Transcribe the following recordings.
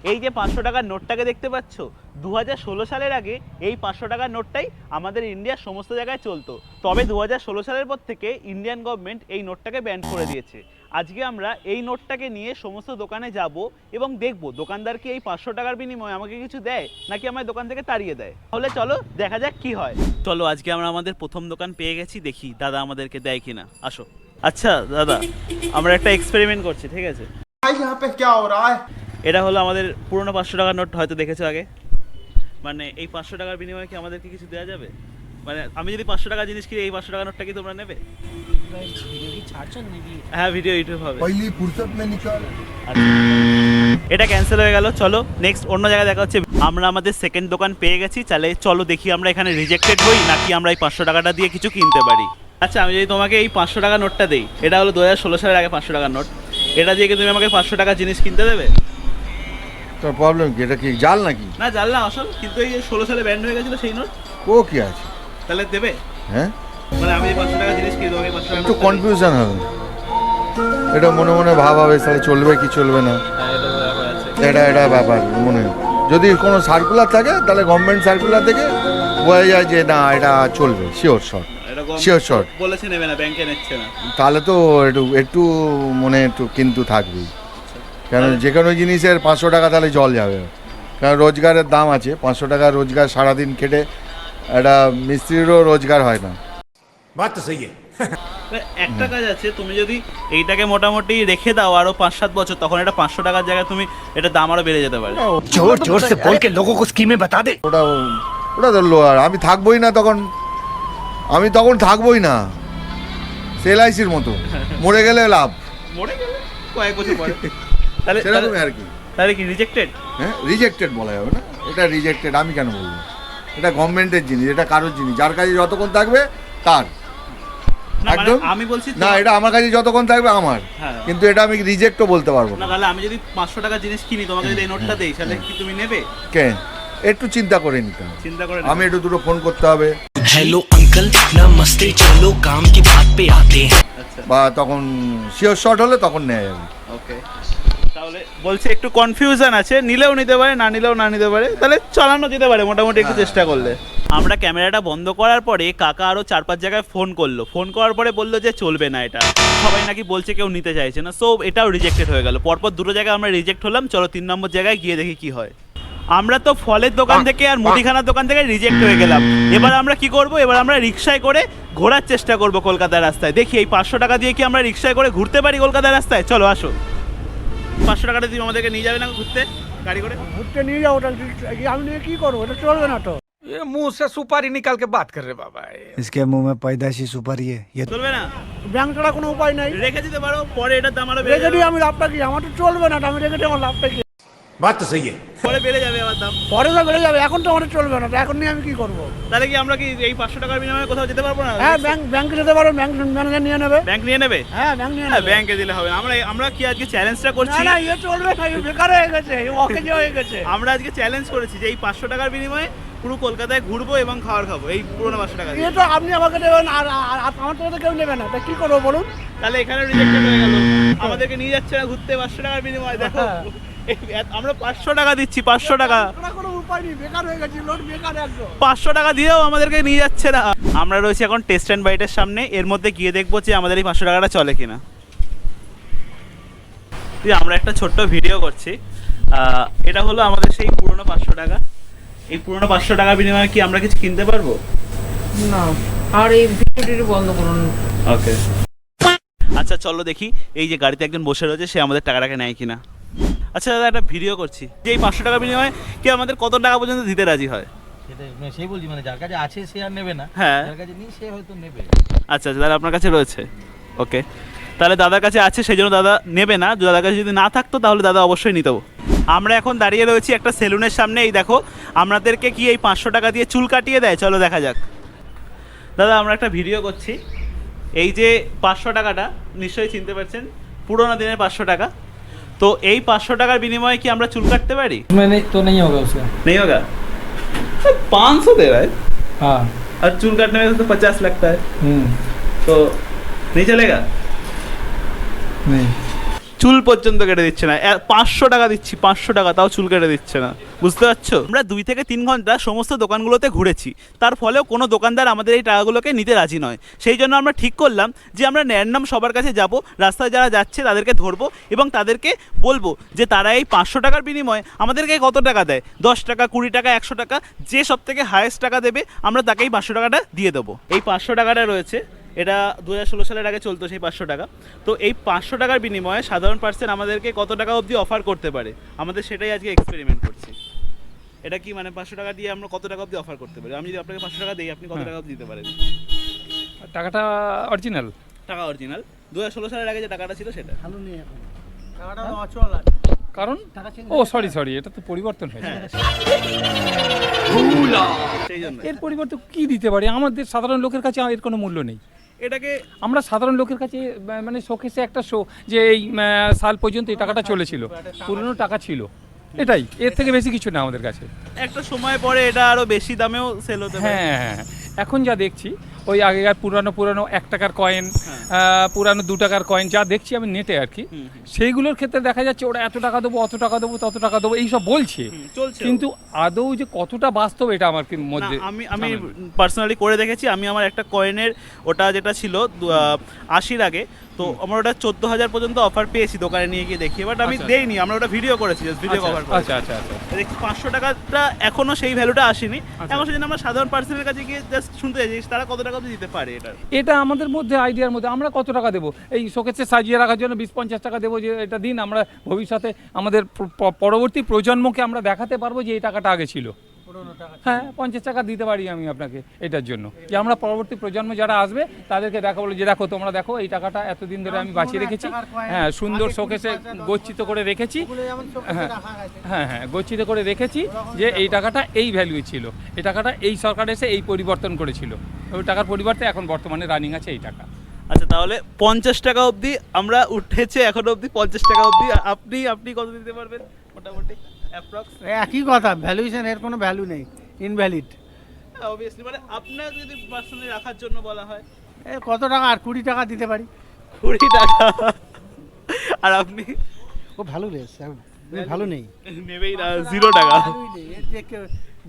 এই যে 500 টাকার নোটটাকে দেখতে পাচ্ছ, 2016 সালের আগে এই 500 টাকার নোটটাই আমাদের ইন্ডিয়ার সমস্ত জায়গায় চলতো। তবে 2016 সালের পর থেকে ইন্ডিয়ান গভর্নমেন্ট এই নোটটাকে ব্যান করে দিয়েছে। আজকে আমরা এই নোটটাকে নিয়ে সমস্ত দোকানে যাব এবং দেখব দোকানদার কি এই 500 টাকার বিনিময়ে আমাকে কিছু দেয় নাকি আমায় দোকান থেকে তাড়িয়ে দেয়। তাহলে চলো দেখা যাক কি হয়। চলো আজকে আমরা আমাদের প্রথম দোকান পেয়ে গেছি, দেখি দাদা আমাদেরকে দেয় কিনা। আসো। আচ্ছা দাদা, আমরা একটা এক্সপেরিমেন্ট করছি, ঠিক আছে? यहाँ पे क्या हो रहा है? এটা হলো আমাদের পুরনো 500 টাকার নোট, হয়তো দেখেছো আগে। মানে এই 500 টাকার বিনিময়ে কি আমাদেরকে কিছু দেওয়া যাবে? মানে আমি যদি 500 টাকা জিনিস কিনি, এই 500 টাকার নোটটা কি তোমরা নেবে? হ্যাঁ, ভিডিও ইউটিউব হবে। पहली फुर्सत में निकाल। এটা ক্যান্সেল হয়ে গেল। চলো নেক্সট অন্য জায়গায় দেখা হচ্ছে। আমরা আমাদের সেকেন্ড দোকান পেয়ে গেছি, তাহলে চলো দেখি আমরা এখানে রিজেক্টেড হই নাকি আমরা এই 500 টাকাটা দিয়ে কিছু কিনতে পারি। আচ্ছা, আমি যদি তোমাকে এই 500 টাকা নোটটা দেই, এটা হলো 2016 সালের আগে 500 টাকার নোট, এটা দিয়ে কি তুমি আমাকে 500 টাকা জিনিস কিনতে দেবে? তোর প্রবলেম কি? এটা কি জাল নাকি? না, জাল না, আসল। কিন্তু এই 16 সালে ব্যান্ড হয়ে গেছিল সেই নোট, ও কি আছে? তাহলে দেবে? হ্যাঁ, মানে আমি 500 টাকা জিনিস কিনে তোমাকে 500 টাকা একটু কনফিউশন হবে, এটা মনে মনে ভাব হবে তাহলে চলবে কি চলবে না, এটা ব্যাপার মনে। যদি কোনো সার্কুলার থাকে তাহলে গভর্নমেন্ট সার্কুলার থেকে বোঝা যায় যে না এটা চলবে, শিওর শর্ট, শিওর শর্ট বলেছে নেবে না, ব্যাংকে নিচ্ছে না, তাহলে তো একটু একটু মনে একটু কিন্তু থাকবেই। কেন যে কোনো জিনিসের 500 টাকা তাহলে জল যাবে, কারণ রোজগারের দাম আছে। 500 টাকা রোজগার সারাদিন খেটে একটা মিস্ত্রিরও রোজগার হয় না। बात तो सही है। একটা কাজ আছে, তুমি যদি এইটাকে মোটামুটি রেখে দাও আরো 5-7 বছর, তখন এটা 500 টাকার জায়গায় তুমি এটা দাম আরো বেড়ে যেতে পারে। जोर जोर से बोल के लोगों को स्कीमें बता दे। ওটা ওটা ধরলো, আর আমি থাকবোই না তখন, আমি তখন থাকবোই না, এলআইসির মতো মরে গেলে লাভ, মরে গেলে কয়েক বছর পরে তাহলে সেরকমই আর কি। তাহলে কি রিজেক্টেড? হ্যাঁ, রিজেক্টেড বলা যাবে না, এটা রিজেক্টেড আমি কেন বলবো? এটা গভর্নমেন্টের জিনিস, এটা কারোর জিনিস, যার কাছে যতক্ষণ থাকবে তার। না, মানে একদম আমি বলছি না, এটা আমার কাছে যতক্ষণ থাকবে আমার, হ্যাঁ। কিন্তু এটা আমি রিজেক্টও বলতে পারবো না। না। তাহলে আমি যদি 500 টাকা জিনিস কিনি, তোমাকে যদি এই নোটটা দেই, তাহলে কি তুমি নেবে? কেন? একটু চিন্তা করে নিতে হবে, চিন্তা করে আমি একটু দুটো ফোন করতে হবে, हेलो अंकल नमस्ते चलो काम की बात पे आते हैं। আচ্ছা, বা তখন শিওর শর্ট হলে তখন নেওয়া যাবে। ওকে। তাহলে বলছে একটু কনফিউশন আছে, নিলেও নিতে পারে, না নিলেও না নিতে পারে, তাহলে চালানো যেতে পারে মোটামুটি একটু চেষ্টা করলে। আমরা ক্যামেরাটা বন্ধ করার পরে কাকা আরও 4-5 জায়গায় ফোন করলো, ফোন করার পরে বললো যে চলবে না এটা, সবাই নাকি বলছে কেউ নিতে চাইছে না, সো এটাও রিজেক্টেড হয়ে গেল। পরপর দুটো জায়গায় আমরা রিজেক্ট হলাম। চলো 3 নম্বর জায়গায় গিয়ে দেখি কি হয়। আমরা তো ফলের দোকান থেকে আর মুদিখানার দোকান থেকে রিজেক্ট হয়ে গেলাম। এবার আমরা কি করব? এবার আমরা রিক্সায় করে ঘোরার চেষ্টা করব কলকাতার রাস্তায়। দেখি এই 500 টাকা দিয়ে কি আমরা রিক্সায় করে ঘুরতে পারি কলকাতার রাস্তায়। চলো আসো। 500 টাকাটা দিয়ে আমাদেরকে নিয়ে যাবে না ঘুরতে গাড়ি করে? ঘুরতে নিয়ে যাও, ওটা আমি নিয়ে কি করবো? এটা চলবে না তো। ये मुंह से सुपारी निकाल के बात कर रहे बाबा। इसके मुंह में पैदाशी सुपारी है ये। চলবে না? ব্যাংক ছাড়া কোনো উপায় নাই। রেখে দিতে পারো, পরে এটার দাম আরো বেড়ে রেখে যাবে। দিয়ে আমি লাভটা কি? আমার তো চলবে না, আমি রেখে দিয়ে আমার লাভটা কি? बात तो सही है। পরে বেড়ে যাবে আবার দাম। পরে তো বেড়ে যাবে, এখন তো আমাদের চলবে না, এখন নিয়ে আমি কি করবো? তাহলে কি আমরা কি এই 500 টাকার বিনিময়ে কোথাও যেতে পারবো না? হ্যাঁ, ব্যাংকে যেতে পারো, ম্যানেজার নিয়ে নেবে। ব্যাংক নিয়ে নেবে? হ্যাঁ, ব্যাংক নিয়ে হ্যাঁ, নেবে। ব্যাংকে দিলে হবে না। আমরা কি আজকে চ্যালেঞ্জটা না করছি? না, ইয়ে চলবে না, ইয়ে বেকার হয়ে গেছে, অকেজ হয়ে গেছে। আমরা আজকে চ্যালেঞ্জ করেছি যে এই 500 টাকার বিনিময়ে পুরো কলকাতায় ঘুরবো এবং খাবার খাবো এই পুরোনো 500 টাকা দিয়ে। ইয়ে তো আপনি আমাকে দেবেন, আর আমার থেকে তো কেউ নেবে না, তা কি করবো বলুন? তাহলে এখানে রিজেক্টেড হয়ে গেল। আমাদেরকে নিয়ে যাচ্ছে না ঘুরতে 500 টাকার বিনিময়ে। দেখো আমরা 500 টাকা দিচ্ছি, 500 টাকা, ছাড়া কোনো উপায় নেই, বেকার হয়ে গেছি, লোড বেকার একদম। 500 টাকা দিয়েও আমাদেরকে নিয়ে যাচ্ছে না। আমরা রয়েছি এখন টেস্ট অ্যান্ড বাইটের সামনে, এর মধ্যে গিয়ে দেখবো যে আমাদের এই 500 টাকাটা চলে কিনা। আমরা একটা ছোট্ট ভিডিও করছি। এটা হলো আমাদের সেই পুরনো 500 টাকা। এই পুরনো 500 টাকা বিনিময়ে কি আমরা কিছু কিনতে পারবো? না, আর এই ভিডিওটি বন্ধ করুন। ওকে। আচ্ছা চলো দেখি এই যে গাড়িতে একজন বসে রয়েছে, সে আমাদের টাকাটাকে নেয় কিনা। আচ্ছা দাদা, একটা ভিডিও করছি যে এই 500 টাকা বিনিময়ে কি আমাদের কত টাকা পর্যন্ত দিতে রাজি হয়? সেটাই সেই বলছি, মানে যার কাছে আছে সে আর নেবে না, হ্যাঁ। যার কাছে নেই সে হয়তো নেবে। আচ্ছা আচ্ছা, তাহলে আপনার কাছে রয়েছে। ওকে, তাহলে দাদার কাছে আছে সেই জন্য দাদা নেবে না। দাদার কাছে যদি না থাকতো তাহলে দাদা অবশ্যই নিত। আমরা এখন দাঁড়িয়ে রয়েছি একটা সেলুনের সামনে। এই দেখো আমাদেরকে কি এই 500 টাকা দিয়ে চুল কাটিয়ে দেয়, চলো দেখা যাক। দাদা আমরা একটা ভিডিও করছি। এই যে 500 টাকাটা নিশ্চয়ই চিনতে পারছেন, পুরোনো দিনের 500 টাকা। তো এই 500 টাকার বিনিময়ে কি আমরা চুল কাটতে পারি? तो नहीं होगा उसका। नहीं होगा? 500 दे रहा है हाँ। और चूल काटने में तो 50 लगता है, तो नहीं चलेगा? नहीं। চুল পর্যন্ত কেটে দিচ্ছে না। 500 টাকা দিচ্ছি, 500 টাকা, তাও চুল কেটে দিচ্ছে না। বুঝতে পারছো? আমরা 2 থেকে 3 ঘন্টা সমস্ত দোকানগুলোতে ঘুরেছি, তার ফলেও কোনো দোকানদার আমাদের এই টাকাগুলোকে নিতে রাজি নয়। সেই জন্য আমরা ঠিক করলাম যে আমরা র্যান্ডম সবার কাছে যাব, রাস্তায় যারা যাচ্ছে তাদেরকে ধরবো এবং তাদেরকে বলবো যে তারা এই 500 টাকার বিনিময়ে আমাদেরকে কত টাকা দেয়, 10 টাকা, 20 টাকা, 100 টাকা, যে সব থেকে হায়েস্ট টাকা দেবে আমরা তাকেই 500 টাকাটা দিয়ে দেবো। এই 500 টাকাটা রয়েছে, এটা 2016 সালের আগে চলতো সেই 500 টাকা। তো এই 500 টাকার বিনিময়ে সাধারণ পার্সন আমাদেরকে কত টাকা অবধি অফার করতে পারে, আমাদের সেটাই আজকে এক্সপেরিমেন্ট করছি। এটা কি মানে 500 টাকা দিয়ে আমরা কত টাকা অবধি অফার করতে পারি? আমি যদি আপনাকে 500 টাকা দিই, আপনি কত টাকা অবধি দিতে পারেন? টাকাটা অরিজিনাল। টাকা অরিজিনাল 2016 সালের আগে যে টাকাটা ছিল সেটা। ভালো নেই এখন, টাকাটা অচল আছে। কারণ ও সরি এটা তো পরিবর্তন হয়েছে। সেই জন্য এর পরিবর্তে কি দিতে পারি? আমাদের সাধারণ লোকের কাছে এর কোনো মূল্য নেই। এটাকে আমরা সাধারণ লোকের কাছে মানে শোকেসে একটা শো যে এই সাল পর্যন্ত এই টাকাটা চলেছিল, পুরনো টাকা ছিল, এটাই, এর থেকে বেশি কিছু না আমাদের কাছে। একটা সময় পরে এটা আরো বেশি দামেও সেল হতে পারে। হ্যাঁ, এখন যা দেখছি ওই আগেকার পুরানো 1 টাকার কয়েন, পুরানো 2 টাকার কয়েন যা দেখছি আমি নেটে আর কি, সেইগুলোর ক্ষেত্রে দেখা যাচ্ছে ওরা এত টাকা দেবো, অত টাকা দেবো, তত টাকা দেবো, এইসব বলছে, চলছে। কিন্তু আদৌ যে কতটা বাস্তব এটা আমার মধ্যে আমি পার্সোনালি করে দেখেছি। আমি আমার একটা কয়েনের, ওটা যেটা ছিল 80-র আগে, তো আমরা ওটা 14,000 পর্যন্ত অফার পেয়েছি দোকানে নিয়ে গিয়ে দেখি, বাট আমি দেইনি, আমরা ওটা ভিডিও করেছি, জাস্ট ভিডিও কভার করেছি। আচ্ছা দেখি 500 টাকাটা এখনো সেই ভ্যালুটা আসেনি। এখন সেজন্য আমরা সাধারণ পার্সনের কাছে গিয়ে জাস্ট শুনতে চাইছি তারা কত টাকা দিতে পারে। এটা আমাদের মধ্যে আইডিয়ার মধ্যে আমরা কত টাকা দেবো, এই শোকেসে সাজিয়ে রাখার জন্য 20-50 টাকা দেবো, যে এটা দিন আমরা ভবিষ্যতে আমাদের পরবর্তী প্রজন্মকে আমরা দেখাতে পারবো যে এই টাকাটা আগে ছিল। হ্যাঁ, 50 টাকা দিতে পারি আমি আপনাকে এটার জন্য, যে আমরা পরবর্তী প্রজন্ম যারা আসবে তাদেরকে দেখাবো যে দেখো তোমরা দেখো এই টাকাটা এতদিন ধরে আমি বাঁচিয়ে রেখেছি। হ্যাঁ, সুন্দর শোকেসে গচ্ছিত করে রেখেছি। হ্যাঁ, গচ্ছিত করে রেখেছি যে এই টাকাটা এই ভ্যালু ছিল, এই টাকাটা এই সরকার এসে এই পরিবর্তন করেছিল, ওই টাকার পরিবর্তে এখন বর্তমানে রানিং আছে এই টাকা। আচ্ছা, তাহলে 50 টাকা অবধি আমরা উঠেছে, এখন অবধি 50 টাকা অবধি আপনি কত দিতে পারবেন মোটামুটি অ্যাপ্রক্স? একই কথা, ভ্যালুয়েশন এর কোনো ভ্যালু নেই, ইনভ্যালিড। অবভিয়াসলি, মানে আপনার যদি পার্সোনালি রাখার জন্য বলা হয় কত টাকা? আর 20 টাকা দিতে পারি। 20 টাকা। আর আপনি? ও ভ্যালু লেস, ভালো নেই, নেবেই না, 0 টাকা।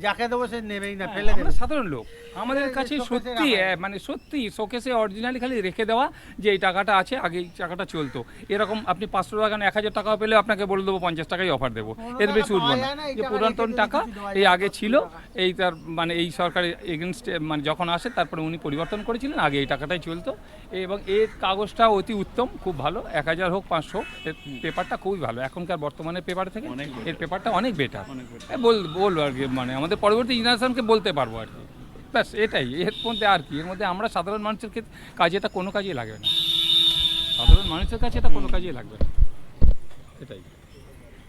যাকে দেবো সে নেবেই না, ফেলে দেবে। আমরা সাধারণ লোক, আমাদের কাছে সত্যি মানে সত্যি শোকেসে অরিজিনালি খালি রেখে দেওয়া যে এই টাকাটা আছে, আগে এই টাকাটা চলতো, এরকম আপনি 500 টাকা না 1000 টাকা পেলে আপনাকে বলে দেবো 50 টাকাই অফার দেবো, এর বেশি উঠবো না। যে পুরাতন টাকা এই আগে ছিল, এই তার মানে এই সরকারের এগেনস্টে মানে যখন আসে তারপরে উনি পরিবর্তন করেছিলেন, আগে এই টাকাটাই চলতো, এবং এর কাগজটা অতি উত্তম, খুব ভালো, 1000 হোক 500, এর পেপারটা খুবই ভালো, এখনকার বর্তমানে পেপার থেকে এর পেপারটা অনেক বেটার। বলবো আর কি, মানে আমাদের পরবর্তী জেনারেশনকে বলতে পারবো আর কি, ব্যাস এটাই। এর মধ্যে আর কি, এর মধ্যে আমরা সাধারণ মানুষের কাজে এটা কোনো কাজেই লাগবে না, সাধারণ মানুষের কাছে এটা কোনো কাজেই লাগবে না, এটাই।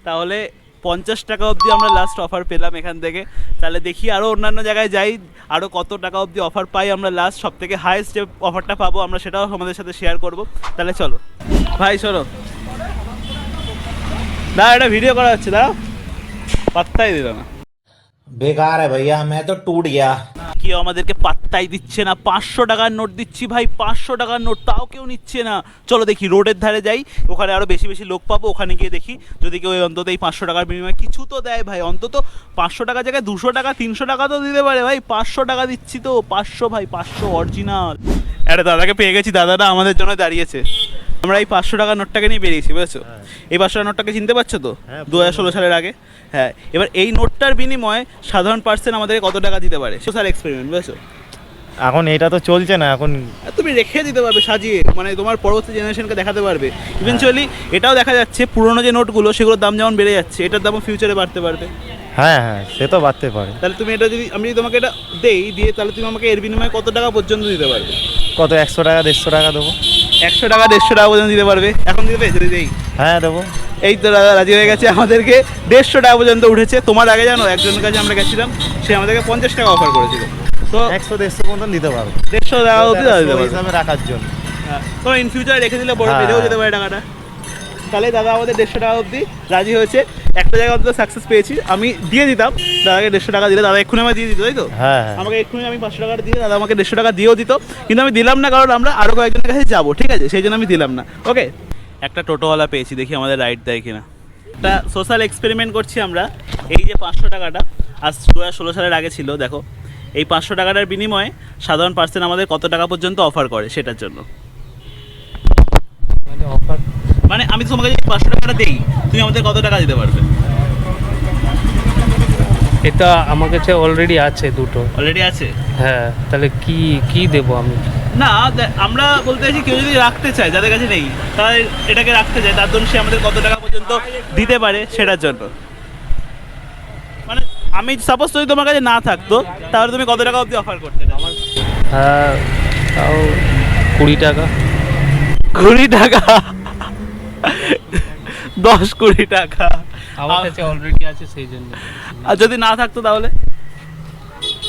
তাহলে 50 টাকা অবধি আমরা লাস্ট অফার পেলাম এখান থেকে। তাহলে দেখি আরও অন্যান্য জায়গায় যাই, আরও কত টাকা অবধি অফার পাই আমরা। লাস্ট সব থেকে হাইয়েস্ট যে অফারটা পাবো আমরা সেটাও আমাদের সাথে শেয়ার করব। তাহলে চলো ভাই, চলো দাঁড়া, এটা ভিডিও করা হচ্ছে, দাঁড়াও, পাত্তাই দিল না। बेकार है भैया, मैं तो टूट गया। কেউ আমাদেরকে পাত্তাই দিচ্ছে না। 500 টাকার নোট দিচ্ছি ভাই, 500 টাকার নোট, তাও কেউ নিচ্ছে না। চলো দেখি রোডের ধারে যাই, ওখানে আরো বেশি বেশি লোক পাবো, ওখানে গিয়ে দেখি যদি কেউ অন্তত এই 500 টাকার বিনিময়ে কিছু তো দেয় ভাই। অন্তত 500 টাকার জায়গায় 200 টাকা 300 টাকা তো দিতে পারে ভাই। 500 টাকা দিচ্ছি তো, 500 ভাই, 500 অরিজিনাল। একটা দাদাকে পেয়ে গেছি, দাদাটা আমাদের জন্য দাঁড়িয়েছে। আমরা এই 500 টাকার নোটটাকে নিয়ে বেরিয়েছি, বুঝেছো? এই 500 টাকার নোটটাকে চিনতে পারছো তো, 2016 সালের আগে। হ্যাঁ, এবার এই নোটটার বিনিময়ে সাধারণ পার্সন আমাদেরকে কত টাকা দিতে পারে, সোশ্যাল এক্সপেরিমেন্ট, বুঝেছো? এখন এটা তো চলছে না, এখন তুমি রেখে দিতে পারবে সাজিয়ে, মানে তোমার পরবর্তী জেনারেশনকে দেখাতে পারবে। ইভেনচুয়ালি এটাও দেখা যাচ্ছে পুরোনো যে নোটগুলো সেগুলোর দাম যেমন বেড়ে যাচ্ছে, এটার দামও ফিউচারে বাড়তে পারবে। হ্যাঁ, সে তো বাড়তে পারে। তাহলে তুমি এটা যদি, আমি যদি তোমাকে এটা দিয়ে তাহলে তুমি আমাকে এর বিনিময়ে কত টাকা পর্যন্ত দিতে পারবে? কত, 100 টাকা 150 টাকা দেবো। 100 টাকা 150 টাকা পর্যন্ত দিতে পারবে? এখন দিতে যদি দেই? হ্যাঁ, দেবো। এই তো দাদা রাজি হয়ে গেছে, আমাদেরকে 150 টাকা পর্যন্ত উঠেছে। তোমার আগে জানো একজনের কাছে আমরা গেছিলাম, সে আমাদেরকে 50 টাকা অফার করেছিল। তো 100-150 পর্যন্ত দিতে পারবো, 150 টাকা অবধি দিতে পারবে হিসাবে রাখার জন্য। তোমার ইন ফিউচারে রেখে দিলে বড় বেড়েও যেতে পারে টাকাটা। তাহলে দাদা আমাদের 150 টাকা অবধি রাজি হয়েছে। একটা জায়গায় অন্তত সাকসেস পেয়েছি। আমি দিয়ে দিতাম দাদাকে 150 টাকা দিলে, দাদা এক্ষুনি আমাকে দিয়ে দিত, তাই তো? হ্যাঁ, আমাকে এক্ষুনি আমি 500 টাকা দিয়ে দাদা আমাকে 150 টাকা দিয়েও দিত, কিন্তু আমি দিলাম না, কারণ আমরা আরও কয়েকজনের কাছে যাবো, ঠিক আছে? সেই জন্য আমি দিলাম না। ওকে, একটা টোটোওয়ালা পেয়েছি, দেখি আমাদের রাইড দেয় কিনা। একটা সোশ্যাল এক্সপেরিমেন্ট করছি আমরা। এই যে 500 টাকাটা আজ 2016 সালের আগে ছিল, দেখো এই 500 টাকাটার বিনিময়ে সাধারণ পার্সন আমাদের কত টাকা পর্যন্ত অফার করে সেটার জন্য। মানে আমি তোমাকে যদি 500 টাকাটা দেই, তুমি আমাদের কত টাকা দিতে পারবে? এটা আমার কাছে অলরেডি আছে দুটো। অলরেডি আছে? হ্যাঁ, তাহলে কি দেবো আমি? না, আমরা বলতে চাইছি কেউ যদি রাখতে চায়, যাদের কাছে নেই তারা এটাকে রাখতে চায়, তার জন্য সে আমাদের কত টাকা পর্যন্ত দিতে পারে সেটার জন্য। মানে আমি সাপোজ যদি তোমার কাছে না থাকতো তাহলে তুমি কত টাকা অবধি অফার করতে? হ্যাঁ, তাও 20 টাকা। 20 টাকা? 10-20 টাকা আমার কাছে অলরেডি আছে সেই জন্য। আর যদি না থাকতো তাহলে?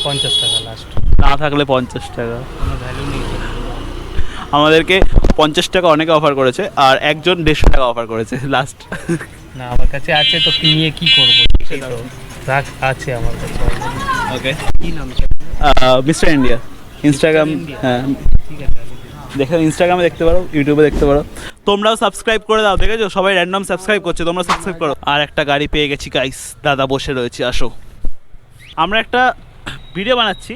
50 টাকা লাস্ট। না থাকলে 50 টাকা। কোনো ভ্যালু নেই। আমাদেরকে 50 টাকা অনেকে অফার করেছে, আর একজন 150 টাকা অফার করেছে লাস্ট। না, আমার কাছে আছে তো নিয়ে কি করবো? রাখ, আছে আমার কাছে। ওকে, কি নাম? Mister India. ইনস্টাগ্রাম, হ্যাঁ ঠিক আছে। দেখো, ইনস্টাগ্রামে দেখতে পারো, ইউটিউবে দেখতে পারো। তোমরাও সাবস্ক্রাইব করে দাও, দেখেছো সবাই র্যান্ডম সাবস্ক্রাইব করছে, তোমরা সাবস্ক্রাইব করো। আর একটা গাড়ি পেয়ে গেছি গাইস, দাদা বসে রয়েছে, আসো। আমরা একটা ভিডিও বানাচ্ছি,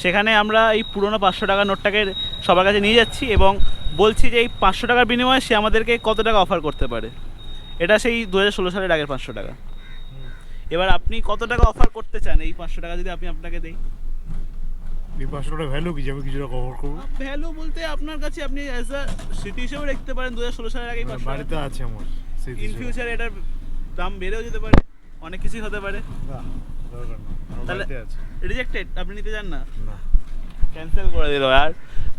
সেখানে আমরা এই পুরোনো 500 টাকার নোটটাকে সবার কাছে নিয়ে যাচ্ছি এবং বলছি যে এই 500 টাকার বিনিময়ে সে আমাদেরকে কত টাকা অফার করতে পারে। এটা সেই 2016 সালের আগের 500 টাকা। এবার আপনি কত টাকা অফার করতে চান এই 500 টাকা যদি আমি আপনাকে দেই? এই 500 টাকা ভ্যালু কি, যাবে কিছুটা কভার করব? ভ্যালু বলতে আপনার কাছে আপনি অ্যাজ আ স্মৃতি হিসেবে রাখতে পারেন 2016 সালের আগে। বাড়িতে আছে আমার ইন ফিউচার এটার দাম বেড়েও যেতে পারে, অনেক কিছুই হতে পারে। দরকার না, আমার তাহলে বাড়িতে আছে। রিজেক্টেড, আপনি নিতে চান না? না, ক্যান্সেল করে দিল। আর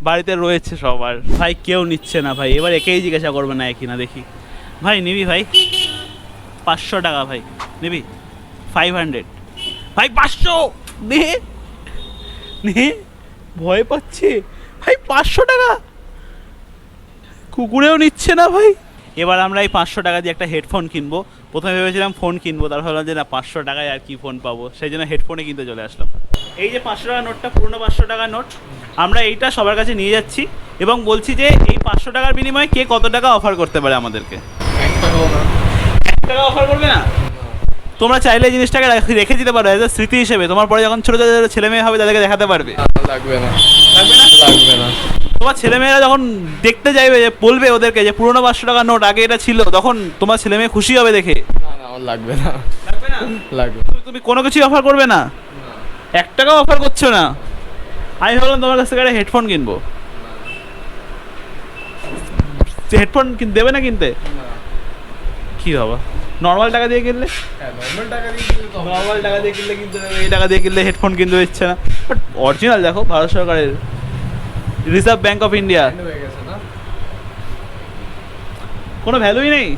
বাড়িতে রয়েছে সবার। ভাই কেউ নিচ্ছে না ভাই, এবার একেই জিজ্ঞাসা করবে না কিনা দেখি। ভাই নিবি ভাই? 500 টাকা ভাই নিবি? 500 ভাই, 500 নে নে, ভয় পাচ্ছে ভাই। 500 টাকা কুকুরেও নিচ্ছে না ভাই। এবার আমরা এই 500 টাকা দিয়ে একটা হেডফোন কিনবো। প্রথমে ভেবেছিলাম ফোন কিনবো, তারপর ভাবলাম যে না, 500 টাকায় আর কি ফোন পাবো, সেই জন্য হেডফোনে কিনতে চলে আসলাম। এই যে 500 টাকার নোটটা, পুরনো 500 টাকার নোট, আমরা এইটা সবার কাছে নিয়ে যাচ্ছি এবং বলছি যে এই 500 টাকার বিনিময়ে কে কত টাকা অফার করতে পারে আমাদেরকে। 1 টাকা অফার করবে না? তোমরা চাইলে এই জিনিসটাকে রেখে দিতে পারো অ্যাজ এ স্মৃতি হিসেবে, তোমার পরে যখন ছোটো ছোটো ছেলে মেয়ে হবে তাদেরকে দেখাতে পারবে। লাগবে না, লাগবে না? লাগবে না। তোমার ছেলেমেয়েরা যখন দেখতে যাইবে, যে বলবে ওদেরকে যে পুরোনো 500 টাকার নোট আগে এটা ছিল, তখন তোমার ছেলে মেয়ে খুশি হবে দেখে। না না, আমার লাগবে না। লাগবে না? লাগবে। তুমি কোনো কিছুই অফার করবে না? 1 টাকাও অফার করছো না? আমি ভাবলাম তোমার কাছ থেকে একটা হেডফোন কিনবো। হেডফোন দেবে না কিনতে? কি বাবা, নর্মাল টাকা দিয়ে কিনলে? নর্মাল টাকা দিয়ে কিনলে কিনতে দেবে, এই টাকা দিয়ে কিনলে হেডফোন কিনতে ইচ্ছে না। বাট অরিজিনাল দেখো, ভারত সরকারের, রিজার্ভ ব্যাঙ্ক অফ ইন্ডিয়া। কোনো ভ্যালুই নেই।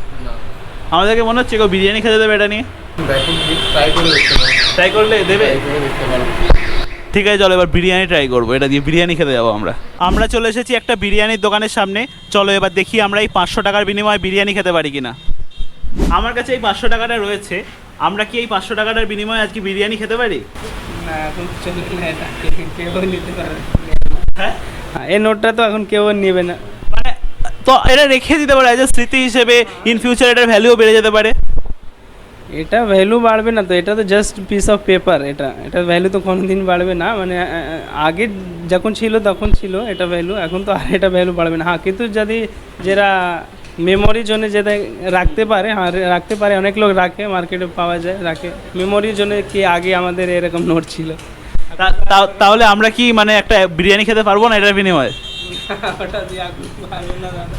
আমাদেরকে মনে হচ্ছে কেউ বিরিয়ানি খেতে দেবে এটা নিয়ে। ট্রাই করলে দেবে? ঠিক আছে, চলো এবার বিরিয়ানি ট্রাই করবো, এটা দিয়ে বিরিয়ানি খেতে যাবো আমরা। আমরা চলে এসেছি একটা বিরিয়ানির দোকানের সামনে। চলো এবার দেখি আমরা এই 500 টাকার বিনিময়ে বিরিয়ানি খেতে পারি কিনা। আমার কাছে এই 500 টাকাটা রয়েছে, আমরা কি এই 500 টাকাটার বিনিময়ে আজকে বিরিয়ানি খেতে পারি? না, এখন চলবে না, এটা কেউ নিতে পারে। হ্যাঁ, এই নোটটা তো এখন কেউ নেবে না। মানে তো এটা রেখে দিতে পারে অ্যাজ এ স্মৃতি হিসেবে, ইন ফিউচার এটার ভ্যালুও বেড়ে যেতে পারে। এটা ভ্যালু বাড়বে না তো, এটা তো জাস্ট পিস অফ পেপার। এটার ভ্যালু তো কোনোদিন বাড়বে না। মানে আগে যখন ছিল তখন ছিল এটা ভ্যালু, এখন তো আর এটা ভ্যালু বাড়বে না। হ্যাঁ, কিন্তু যদি যারা মেমোরির জন্য যেটা রাখতে পারে, হ্যাঁ রাখতে পারে, অনেক লোক রাখে, মার্কেটে পাওয়া যায়, রাখে মেমোরির জন্য। কি আগে আমাদের এরকম নোট ছিল। তাহলে আমরা কি মানে একটা বিরিয়ানি খেতে পারবো না এটার বিনিময়ে? ওটা দিয়ে পারবে না দাদা।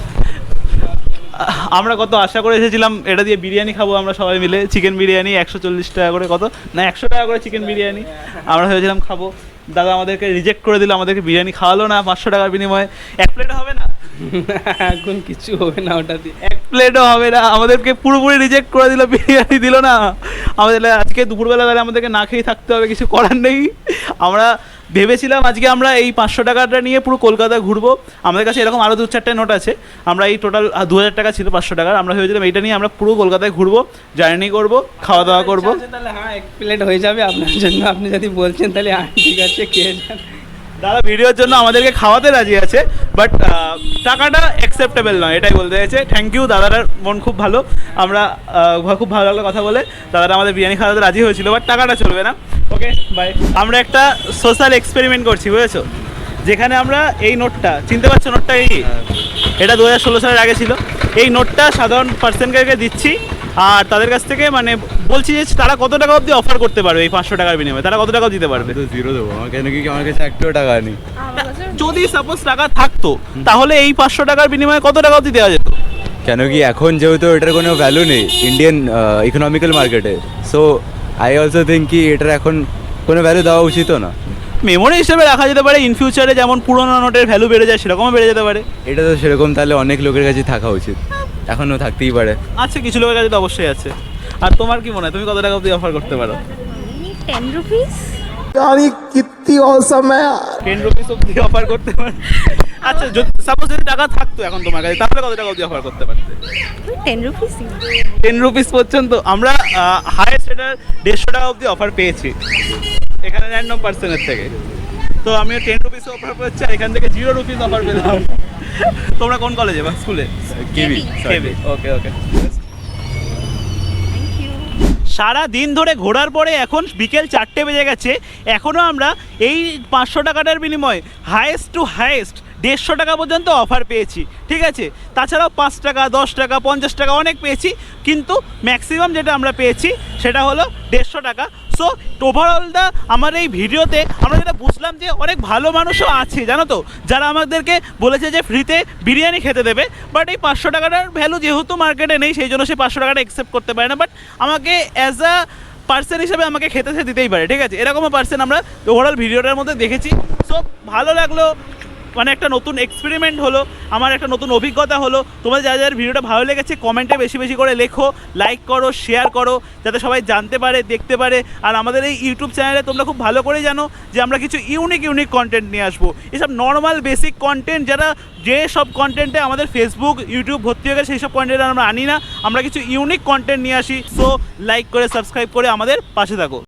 আমরা কত আশা করে এসেছিলাম এটা দিয়ে বিরিয়ানি খাবো আমরা সবাই মিলে। চিকেন বিরিয়ানি 140 টাকা করে, কত না 100 টাকা করে চিকেন বিরিয়ানি আমরা ভেবেছিলাম খাবো। দাদা আমাদেরকে রিজেক্ট করে দিল, আমাদেরকে বিরিয়ানি খাওয়ালো না 500 টাকার বিনিময়ে। 1 প্লেট হবে না? এখন কিছু হবে না ওটা দিয়ে। 1 প্লেটও হবে না, আমাদেরকে পুরোপুরি রিজেক্ট করে দিল, বিরিয়ানি দিল না আমাদের। আজকে দুপুরবেলা তাহলে আমাদেরকে না খেয়ে থাকতে হবে, কিছু করার নেই। আমরা ভেবেছিলাম আজকে আমরা এই 500 টাকাটা নিয়ে পুরো কলকাতা ঘুরবো। আমাদের কাছে এরকম আরও 2-4টে নোট আছে। আমরা এই টোটাল 2000 টাকা ছিল 500 টাকার। আমরা ভেবেছিলাম এইটা নিয়ে আমরা পুরো কলকাতায় ঘুরবো, জার্নি করবো, খাওয়া দাওয়া করবো। তাহলে হ্যাঁ, 1 প্লেট হয়ে যাবে আপনার জন্য। আপনি যদি বলছেন তাহলে ঠিক আছে, খেয়ে যান। দাদা ভিডিওর জন্য আমাদেরকে খাওয়াতে রাজি আছে, বাট টাকাটা অ্যাকসেপ্টেবল নয়, এটাই বলতে চাইছে। থ্যাংক ইউ, দাদাটার মন খুব ভালো, আমরা খুব ভালো লাগলো কথা বলে। দাদারা আমাদের বিরিয়ানি খাওয়াতে রাজি হয়েছিল, বাট টাকাটা চলবে না। Okay bye. আমরা একটা সোশ্যাল এক্সপেরিমেন্ট করছি, বুঝেছো? যেখানে আমরা এই নোটটা, চিনতে পারছো নোটটা? এটা 2016 সালের আগে ছিল। এই নোটটা সাধারণ পার্সনকে দিচ্ছি, আর তাদের কাছ থেকে মানে বলছি যে তারা কত টাকা অবধি অফার করতে পারবে এই 500 টাকার বিনিময়ে, তারা কত টাকা দিতে পারবে। তো জিরো দেবো আমার, কেন কি আমার কাছে একটাও টাকা নেই। যদি সাপোজ টাকা থাকতো তাহলে এই 500 টাকার বিনিময়ে কত টাকা অবধি দেওয়া যেত? কেন কি এখন যেহেতু এটার কোনো ভ্যালু নেই ইন্ডিয়ান ইকোনমিক্যাল মার্কেটে, সো আই অলসো থিঙ্ক কি এটার এখন কোনো ভ্যালু দেওয়া উচিত না। মেমোরি হিসেবে রাখা যেতে পারে, ইন ফিউচারে যেমন পুরোনো নোটের ভ্যালু বেড়ে যায় সেরকমও বেড়ে যেতে পারে। এটা তো সেরকম তাহলে অনেক লোকের কাছে থাকা উচিত, এখনও থাকতেই পারে। আচ্ছা, কিছু লোকের কাছে তো অবশ্যই আছে। আর তোমার কি মনে হয়, তুমি কত টাকা অবধি অফার করতে পারো? 10 rupees? 10 রুপিস অবধি অফার করতে পারো। আচ্ছা, যদি সাপোজ যদি টাকা থাকতো এখন তোমার কাছে, তাহলে কত টাকা অবধি অফার করতে পারতে? 10 rupees? 10 রুপিস পর্যন্ত। আমরা হাইয়েস্ট এটা 150 টাকা অবধি অফার পেয়েছি এখানে র্যান্ডম পার্সনের থেকে। তো আমিও 10 রুপিস অফার পাচ্ছি, আর এখান থেকে 0 রুপিস অফার পেলাম। তোমরা কোন কলেজে বা স্কুলে? কেবি। ওকে ওকে। সারা দিন ধরে ঘোরার পরে এখন বিকেল 4টে বেজে গেছে, এখনও আমরা এই 500 টাকাটার বিনিময়ে হাইয়েস্ট টু হাইয়েস্ট 150 টাকা পর্যন্ত অফার পেয়েছি, ঠিক আছে? তাছাড়াও 5 টাকা, 10 টাকা, 50 টাকা অনেক পেয়েছি, কিন্তু ম্যাক্সিমাম যেটা আমরা পেয়েছি সেটা হলো 150 টাকা। সো ওভারঅলটা আমার এই ভিডিওতে আমরা যেটা বুঝলাম যে অনেক ভালো মানুষও আছে, জানো তো, যারা আমাদেরকে বলেছে যে ফ্রিতে বিরিয়ানি খেতে দেবে, বাট এই 500 টাকাটার ভ্যালু যেহেতু মার্কেটে নেই সেই জন্য সে 500 টাকাটা অ্যাকসেপ্ট করতে পারে না, বাট আমাকে অ্যাজ আ পার্সন হিসেবে আমাকে খেতে সে দিতেই পারে, ঠিক আছে? এরকমও পার্সন আমরা ওভারঅল ভিডিওটার মধ্যে দেখেছি। সো ভালো লাগলো, মানে একটা নতুন এক্সপেরিমেন্ট হলো, আমার একটা নতুন অভিজ্ঞতা হলো। তোমাদের যাদের যাদের ভিডিওটা ভালো লেগেছে কমেন্টে বেশি বেশি করে লেখো, লাইক করো, শেয়ার করো, যাতে সবাই জানতে পারে, দেখতে পারে। আর আমাদের এই ইউটিউব চ্যানেলে তোমরা খুব ভালো করে জানো যে আমরা কিছু ইউনিক কন্টেন্ট নিয়ে আসবো। এসব নর্মাল বেসিক কন্টেন্ট যারা যে সব কন্টেন্টে আমাদের ফেসবুক ইউটিউব ভর্তি হয়ে গেছে সেই সব কন্টেন্ট আমরা আনি না, আমরা কিছু ইউনিক কন্টেন্ট নিয়ে আসি। সো লাইক করে সাবস্ক্রাইব করে আমাদের পাশে থাকো।